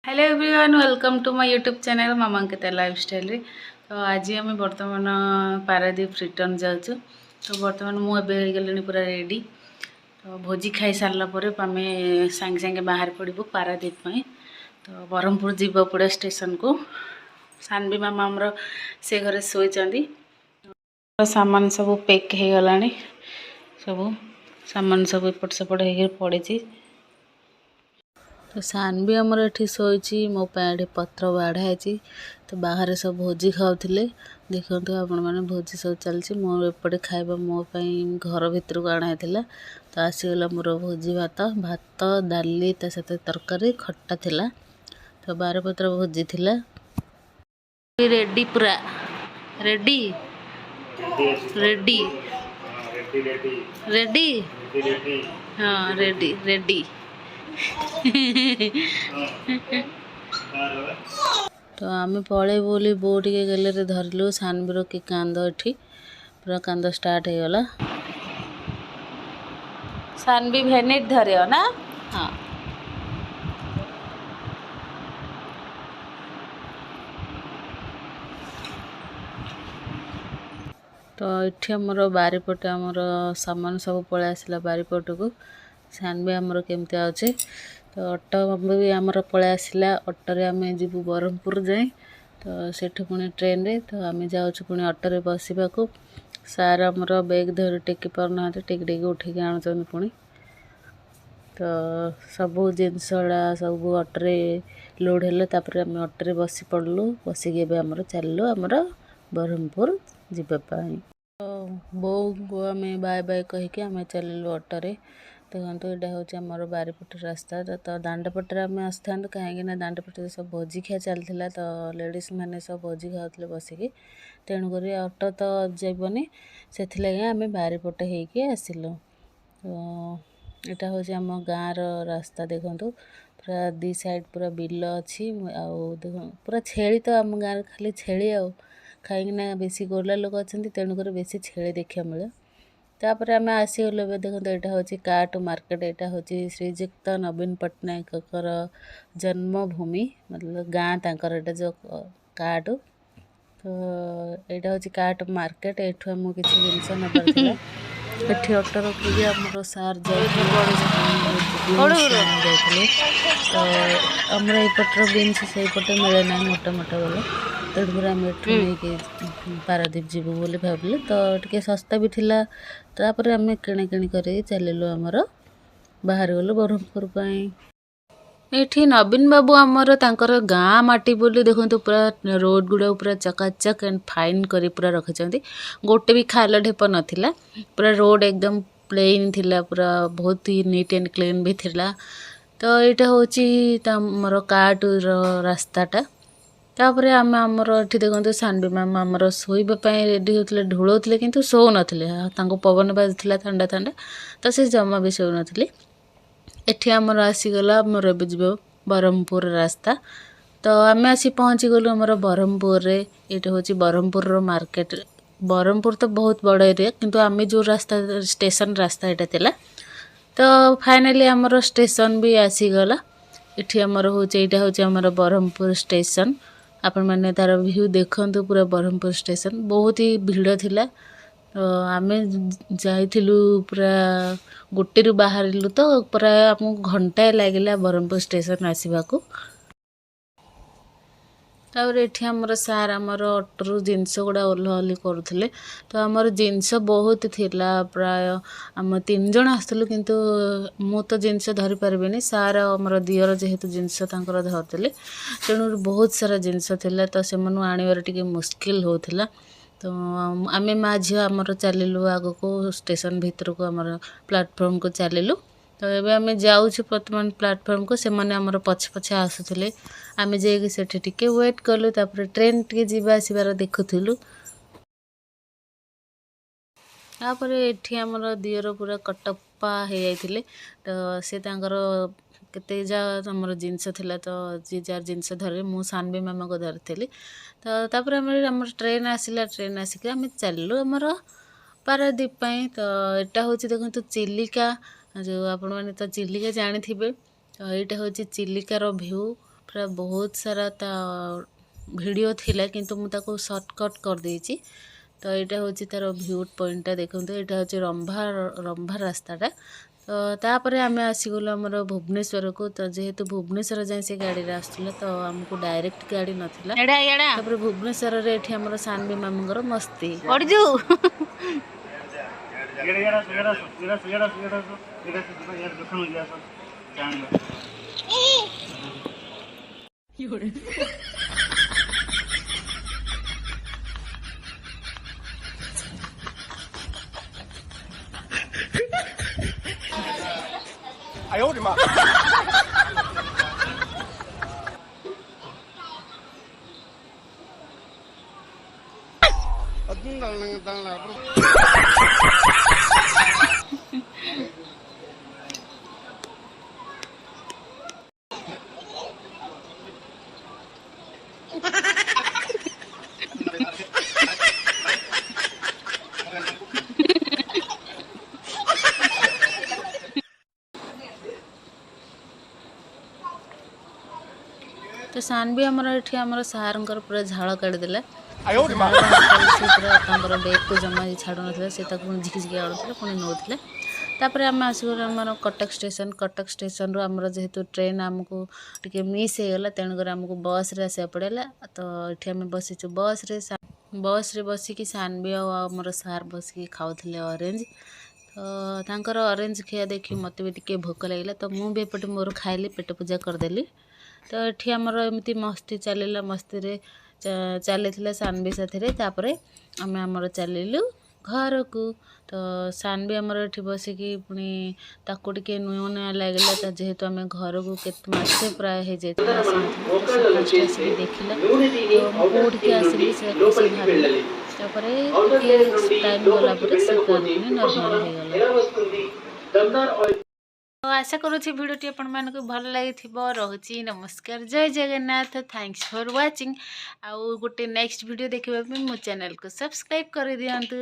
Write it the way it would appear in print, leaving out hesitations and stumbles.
Hello everyone welcome to my YouTube channel Mama Ankita lifestyle रे। तो आज आम बर्तमान पारादीप रिटर्न जाऊँ। तो बर्तमान मुझे गले पूरा रेडी। तो भोजी खाई सारा पर आम सांगे सांगे बाहर पड़ू पारादीप। तो ब्रह्मपुर जीव पड़े स्टेशन को। सानवी मामा आमर से घरे शोचती। सामान सब पैक हो गला। सब सामान सब एपट सेपट हो पड़ी। तो सानवी आमर ये शोची मो ये पत्र बाढ़ाई। तो बाहर सब भोजी खाऊले देखो आपण मैंने भोजी सब चलती मोर एपटे खाଇବା मो घर भितर को आना था। तो आसीगला मोर भोजी भात भात डाली सहित तरकारी खट्टा थिला। तो बारपत्र भोजी थिला। रेडी पूरा रेडी रेडी रेडी हाँ रेडी रेडी। तो आम पलैबू बोली बो टे गले धरलु सानवीर कि कांद एठी पूरा कांद स्टार्ट हो गला। सानवी भेनिट धरियो ना हाँ। तो ये आमर बारीपटे आमर सामान सब पलि आसला बारीपट को। सानवी आमर केमती अच्छे। तो ऑटो भी आमर पलि आसला। ऑटोरे आम जीवु ब्रह्मपुर जाए। तो सेठु पुणी ट्रेन रे। तो आम जाऊँ पुणी ऑटोरे बसवाक। सार आमर बैग धर टेकी पारना टेकी टेकी उठेकी आणुचंदी पुणी। तो सबू जिनस सब ऑटोरे लोड है। आम ऑटोरे बसी पड़लु बसिकी आमर चलू आमर ब्रह्मपुर जीवाई। तो बो को आम बाय बाय कहीकि आम चलू ऑटोरे। देखो यहाँ हूँ आमर बारीपट रास्ता। तो दांडपटे आम आसता कहीं दांडपटे सब भोजी खिया चलता। तो लेडीज मैंने सब भोजी खाते बसिकी तेणुक ऑटो तो जाबनी से आम बारीपटे होके आसिलु। तो यहाँ हूँ आम गाँव रास्ता देखूँ पूरा दी साइड पूरा बिल अच्छी देख पूरा छेली। तो आम गाँव खाली छेली कहीं बेसी गोला लोक अच्छा तेणुक बेसी छेली देखा मिले। तापर आम आसीगलु देखो यहाँ हूँ काट मार्केट। यहाँ हूँ श्रीजुक्त नवीन पट्टनायक जन्मभूमि मतलब गाँ तांकर जो काट। तो यहाँ हूँ काट मार्केट। एठू आमको किसी जिनस नबार था। ये ऑटो रखिए आमर सार जाते। तो आमर एपटर बीन्स से पटे मिले ना मोटा मोटा वाला तेणुक आम एठू नहीं पारादीप जीवु बोली भाविले। तो टे सस्ता भी थिला। तापर आम किणाकिणी कर चलू आमर बाहर गलु ब्रह्मपुर। ये नवीन बाबू आमर तांकर गाँ माटी बोली देखो पूरा रोड गुड़ा पूरा चकाचक एंड फाइन करी पूरा रखिंट। गोटे भी खाल ढेप नाला पूरा रोड एकदम प्लेन थिला पूरा बहुत ही नीट एंड क्लीन भी थिला। तो यहाँ हूँ काट रास्ताटा। तापर आम आमर ये देखो सानवी मामा आमर शोवाई रेडी होते ढूलौले किंतु शो नथिले पवन बाजुला ठंडा ठंडा। तो से जमा भी शो नथिले। एठी आमर आसीगला आमर ए जीव ब्रह्मपुर रास्ता। तो आम आसी पहुँची गलु आमर ब्रह्मपुर। ये हूँ ब्रह्मपुर मार्केट। ब्रह्मपुर तो बहुत बड़ एरिया किंतु आम जो रास्ता स्टेशन रास्ता यहाँ थिला। तो फाइनाली आमर स्टेशन भी आसीगला। ये आमर हूँ यहाँ हूँ आमर ब्रह्मपुर स्टेशन। आपण मैंने तार व्यू देखु पूरा ब्रह्मपुर स्टेशन बहुत ही भीड़ थिला। तो आम जाइलु पूरा गोटे रु बाहरलु तो पूरा आमको घंटाए लगे ब्रह्मपुर स्टेशन आसवाक। तापर ये आमर सार आमर ऑटो जिनस गुड़ा ओह्लि करुले। तो आमर जिनस बहुत थिला प्राय आम 3 जन आसलु किंतु मु तो जिनस धरी पार्बेनी। सार आमर दियर जेहेतु जिनस धरते तेणु बहुत सारा जिनस थिला। तो से आनबार टे मुस्किल होता। तो आम माँ झी आमर चलू आग को स्टेशन भीतर को आमर प्लाटफर्म को चलू। तो ये आम जाऊँ बर्तमान प्लाटफर्म को से आमर पछे पछे आसुले। आम जाइए सेठी टिके वेट कलु। तापर ट्रेन टे जीवा आसबार देखुलु। तापर ये आमर दियर पूरा कटप्पा हो जाते। तो से केते जा आमर जिनस थिला। तो जी जार जिनस धरे मु सानवी मामा को धरती। तो तापर आमर ट्रेन आसला। ट्रेन आसिक आम चलू आमर पारादीप। तो यहाँ हूँ देखो चिलिका जो आपण मैंने तो चिलिका जानी थे। तो यहाँ हूँ चिलिकार भ्यू पूरा बहुत सारा ता वीडियो थिला किंतु मु ताको शॉर्टकट कर देछि। तो यहाँ हूँ तार भ्यू पॉइंटा देखो, यहाँ हूँ रंभा रास्ताटा। तो तापर आम आसीगलु आमर भुवनेश्वर को। तो जेहेतु भुवनेश्वर जाए से गाड़ी आसला तो आमको डायरेक्ट गाड़ी नाला। तापर भुवनेश्वर रे एठी हमर सानवी मामुंगर मस्ती तो सानवी आमर ये आमर सारंकर पूरा झाड़ काढ़ीदेला। पूरा बैग को जमा छाड़ू ना से झिकी आड़ुला पुणी नौला। तापर आम आसगल आम कटक स्टेशन रू आमर जेहेतु ट्रेन आमको टिके मिस हो गला, तेणुकर आमको बस रे आसा पड़ेगा। तो ये आम बसीचु बस रे बसिकी सानवी आमर सार बसिकी खाऊले ऑरेंज। तो तांकर ऑरेंज खिया देखी मत भी टिके भोक लगे। तो मुझे एपटे मोर खाइली पेट पूजा करदेली। तो ये आमर एमती मस्ती चलला, मस्ती रे चली सानवी साथी। तापर आम आमर चलू घर को। तो सानवी आमर ये बसिकी पुणी ताकू टे नुआ नुआ लगे। जेहेतु आम घर को मसे प्राय हो जाता देखला। तो कौटी आसली से भाविली। टाइम गला नॉर्मल हो गला। तो आशा करुँच भिडटी आपण मानक भल लगी रोची। नमस्कार, जय जगन्नाथ, थैंक्स फॉर वाचिंग। आउ गोटे नेक्स्ट वीडियो देखा मो चैनल को सब्सक्राइब कर दियंतु।